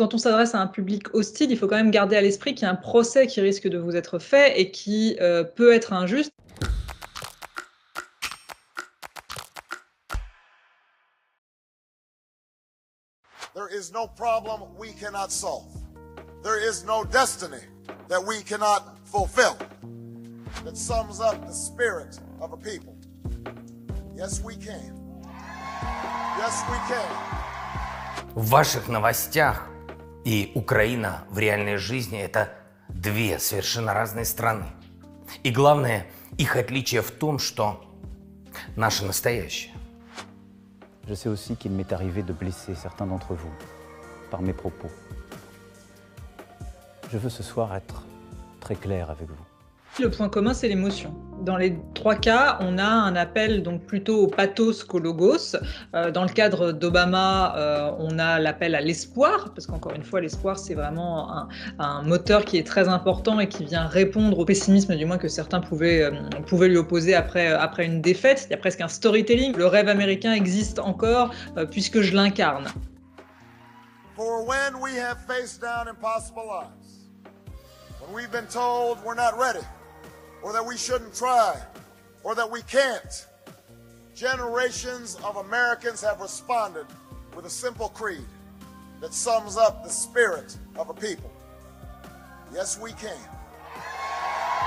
quand on s'adresse à un public hostile, il faut quand même garder à l'esprit qu'il y a un procès qui risque de vous être fait et qui, peut être injuste. There is no problem we cannot solve. There is no destiny that we cannot fulfill that sums up the spirit of a people. Yes, we can. Yes, we can. В ваших новостях и Украина в реальной жизни – это две совершенно разные страны. И главное, их отличие в том, что наше настоящее. Je sais aussi qu'il m'est arrivé de blesser certains d'entre vous par mes propos. Je veux ce soir être très clair avec vous. Le point commun, c'est l'émotion. Dans les 3 cas, on a un appel donc plutôt au pathos qu'au logos. Dans le cadre d'Obama, on a l'appel à l'espoir, parce qu'encore une fois, l'espoir, c'est vraiment un moteur qui est très important et qui vient répondre au pessimisme, du moins que certains pouvaient lui opposer après une défaite. Il y a presque un storytelling. Le rêve américain existe encore puisque je l'incarne. For when we have faced down impossible odds, when we've been told we're not ready, or that we shouldn't try, or that we can't, generations of Americans have responded with a simple creed that sums up the spirit of a people. Yes, we can.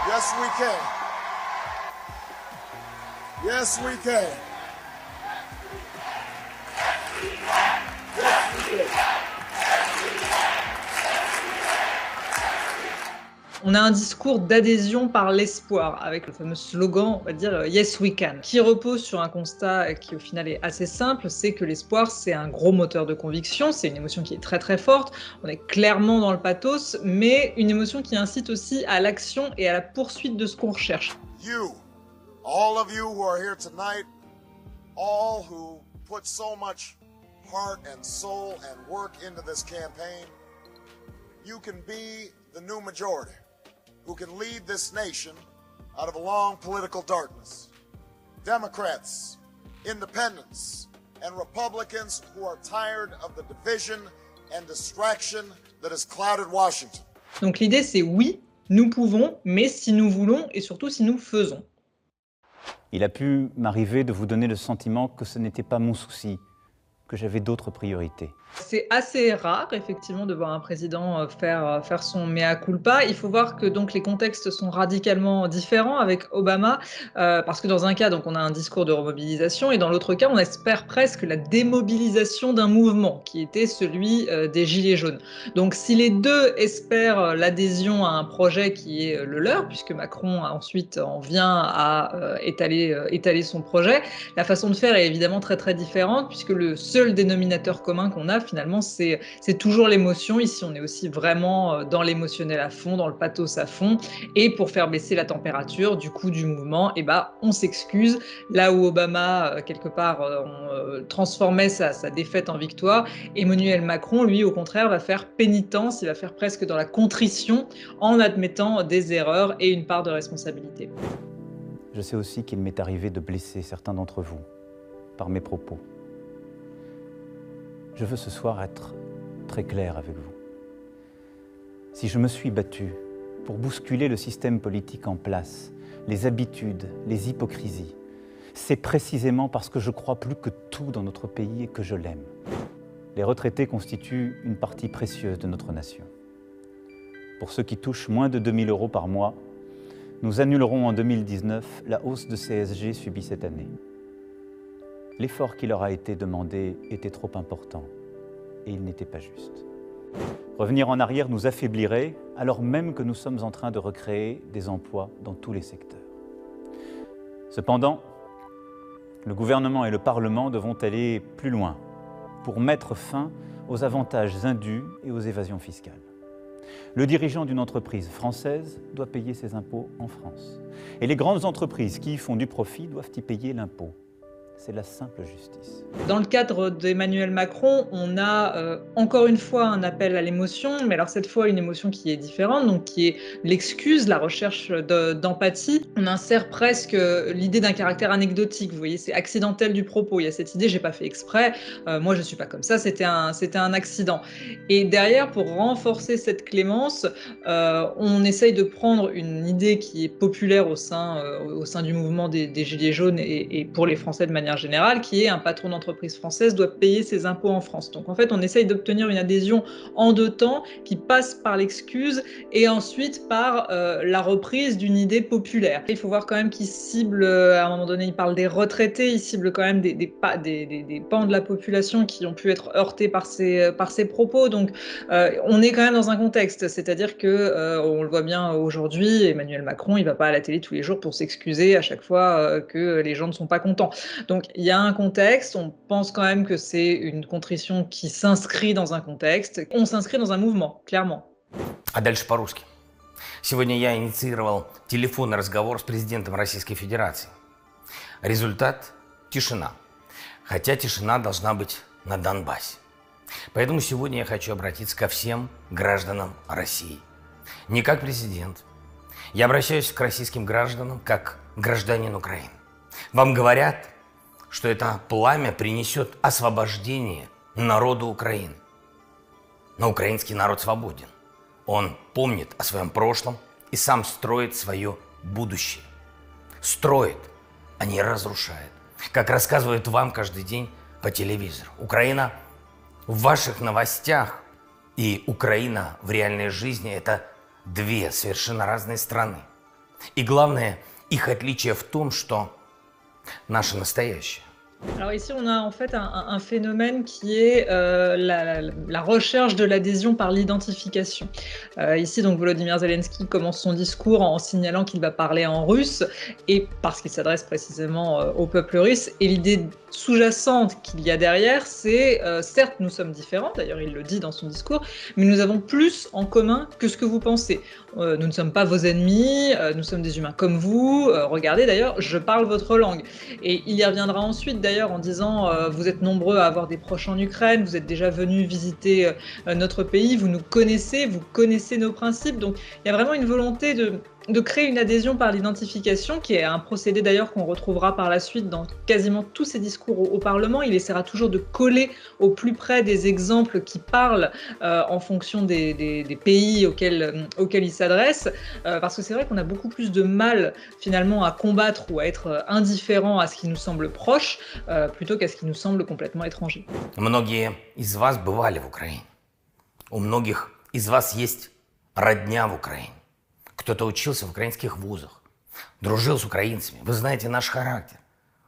Yes, we can. Yes, we can. Yes, we can. On a un discours d'adhésion par l'espoir, avec le fameux slogan, on va dire Yes we can, qui repose sur un constat qui au final est assez simple, c'est que l'espoir c'est un gros moteur de conviction, c'est une émotion qui est très très forte, on est clairement dans le pathos, mais une émotion qui incite aussi à l'action et à la poursuite de ce qu'on recherche. You, all of you who are here tonight, all who put so much heart and soul and work into this campaign, you can be the new majority who can lead this nation out of a long political darkness. Democrats, independents, and Republicans who are tired of the division and distraction that has clouded Washington. Donc l'idée c'est oui, nous pouvons, mais si nous voulons et surtout si nous faisons. Il a pu m'arriver de vous donner le sentiment que ce n'était pas mon souci, que j'avais d'autres priorités. C'est assez rare, effectivement, de voir un président faire son mea culpa. Il faut voir que donc les contextes sont radicalement différents avec Obama, parce que dans un cas, donc on a un discours de remobilisation, et dans l'autre cas, on espère presque la démobilisation d'un mouvement, qui était celui des Gilets jaunes. Donc si les deux espèrent l'adhésion à un projet qui est le leur, puisque Macron ensuite en vient à étaler son projet, la façon de faire est évidemment très très différente, puisque le seul dénominateur commun qu'on a, finalement, c'est toujours l'émotion. Ici, on est aussi vraiment dans l'émotionnel à fond, dans le pathos à fond. Et pour faire baisser la température du coup du mouvement, on s'excuse. Là où Obama, quelque part, transformait sa défaite en victoire, Emmanuel Macron, lui, au contraire, va faire pénitence, il va faire presque dans la contrition en admettant des erreurs et une part de responsabilité. Je sais aussi qu'il m'est arrivé de blesser certains d'entre vous par mes propos. Je veux ce soir être très clair avec vous. Si je me suis battu pour bousculer le système politique en place, les habitudes, les hypocrisies, c'est précisément parce que je crois plus que tout dans notre pays et que je l'aime. Les retraités constituent une partie précieuse de notre nation. Pour ceux qui touchent moins de 2 000 € par mois, nous annulerons en 2019 la hausse de CSG subie cette année. L'effort qui leur a été demandé était trop important et il n'était pas juste. Revenir en arrière nous affaiblirait alors même que nous sommes en train de recréer des emplois dans tous les secteurs. Cependant, le gouvernement et le Parlement devront aller plus loin pour mettre fin aux avantages indus et aux évasions fiscales. Le dirigeant d'une entreprise française doit payer ses impôts en France. Et les grandes entreprises qui y font du profit doivent y payer l'impôt. c'est la simple justice. Dans le cadre d'Emmanuel Macron, on a encore une fois un appel à l'émotion, mais alors cette fois une émotion qui est différente, donc qui est l'excuse, la recherche d'empathie. On insère presque l'idée d'un caractère anecdotique, vous voyez, c'est accidentel du propos. Il y a cette idée, j'ai pas fait exprès, moi je suis pas comme ça, c'était un accident. Et derrière, pour renforcer cette clémence, on essaye de prendre une idée qui est populaire au sein du mouvement des Gilets jaunes et pour les Français de manière générale, qui est un patron d'entreprise française doit payer ses impôts en France. Donc en fait, on essaye d'obtenir une adhésion en deux temps qui passe par l'excuse et ensuite par la reprise d'une idée populaire. Il faut voir quand même qu'il cible, à un moment donné, il parle des retraités, il cible quand même des pans de la population qui ont pu être heurtés par ses propos. Donc on est quand même dans un contexte, c'est-à-dire que on le voit bien aujourd'hui, Emmanuel Macron, il va pas à la télé tous les jours pour s'excuser à chaque fois que les gens ne sont pas contents. Donc il y a un contexte, on pense quand même que c'est une contrition qui s'inscrit dans un contexte, on s'inscrit dans un mouvement, clairement. А дальше по-русски. Сегодня я инициировал телефонный разговор с президентом Российской Федерации. Результат – тишина. Хотя тишина должна быть на Донбассе. Поэтому сегодня я хочу обратиться ко всем гражданам России. Не как президент. Я обращаюсь к российским гражданам как гражданин Украины. Вам говорят, что это пламя принесет освобождение народу Украины. Но украинский народ свободен. Он помнит о своем прошлом и сам строит свое будущее. Строит, а не разрушает. Как рассказывают вам каждый день по телевизору. Украина в ваших новостях и Украина в реальной жизни – это две совершенно разные страны. И главное, их отличие в том, что наше настоящее. Alors ici, on a en fait un phénomène qui est la recherche de l'adhésion par l'identification. Ici, donc, Volodymyr Zelensky commence son discours en signalant qu'il va parler en russe, et parce qu'il s'adresse précisément au peuple russe. Et l'idée sous-jacente qu'il y a derrière, c'est certes, nous sommes différents, d'ailleurs il le dit dans son discours, mais nous avons plus en commun que ce que vous pensez. Nous ne sommes pas vos ennemis, nous sommes des humains comme vous, regardez d'ailleurs, je parle votre langue. Et il y reviendra ensuite d'ailleurs en disant vous êtes nombreux à avoir des proches en Ukraine, vous êtes déjà venus visiter notre pays, vous nous connaissez, vous connaissez nos principes. Donc il y a vraiment une volonté de créer une adhésion par l'identification, qui est un procédé d'ailleurs qu'on retrouvera par la suite dans quasiment tous ses discours au Parlement. Il essaiera toujours de coller au plus près des exemples qui parlent en fonction des pays auxquels il s'adresse, parce que c'est vrai qu'on a beaucoup plus de mal finalement à combattre ou à être indifférent à ce qui nous semble proche, plutôt qu'à ce qui nous semble complètement étranger. Многие из вас бывали в Украине. У многих из вас есть родня в Украине. Кто-то учился в украинских вузах, дружил с украинцами. Вы знаете наш характер,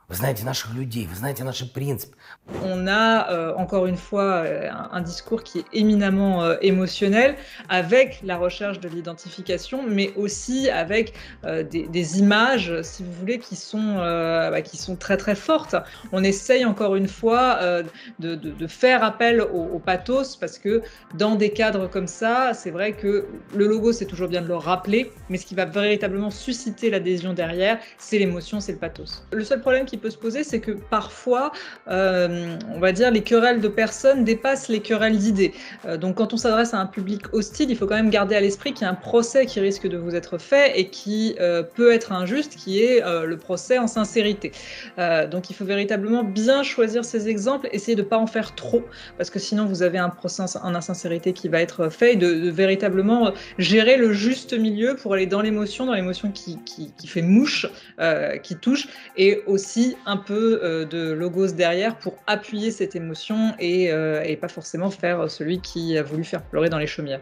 вы знаете наших людей, вы знаете наши принципы. On a encore une fois un discours qui est éminemment émotionnel, avec la recherche de l'identification, mais aussi avec des images, si vous voulez, qui sont très très fortes. On essaye encore une fois de faire appel au pathos, parce que dans des cadres comme ça, c'est vrai que le logo, c'est toujours bien de le rappeler, mais ce qui va véritablement susciter l'adhésion derrière, c'est l'émotion, c'est le pathos. Le seul problème qui peut se poser, c'est que parfois, on va dire, les querelles de personnes dépassent les querelles d'idées. Donc quand on s'adresse à un public hostile, il faut quand même garder à l'esprit qu'il y a un procès qui risque de vous être fait et qui peut être injuste, qui est le procès en sincérité. Donc il faut véritablement bien choisir ces exemples, essayer de ne pas en faire trop, parce que sinon vous avez un procès en insincérité qui va être fait, et de véritablement gérer le juste milieu pour aller dans l'émotion qui fait mouche, qui touche, et aussi un peu de logos derrière pour appuyer cette émotion et pas forcément faire celui qui a voulu faire pleurer dans les chaumières.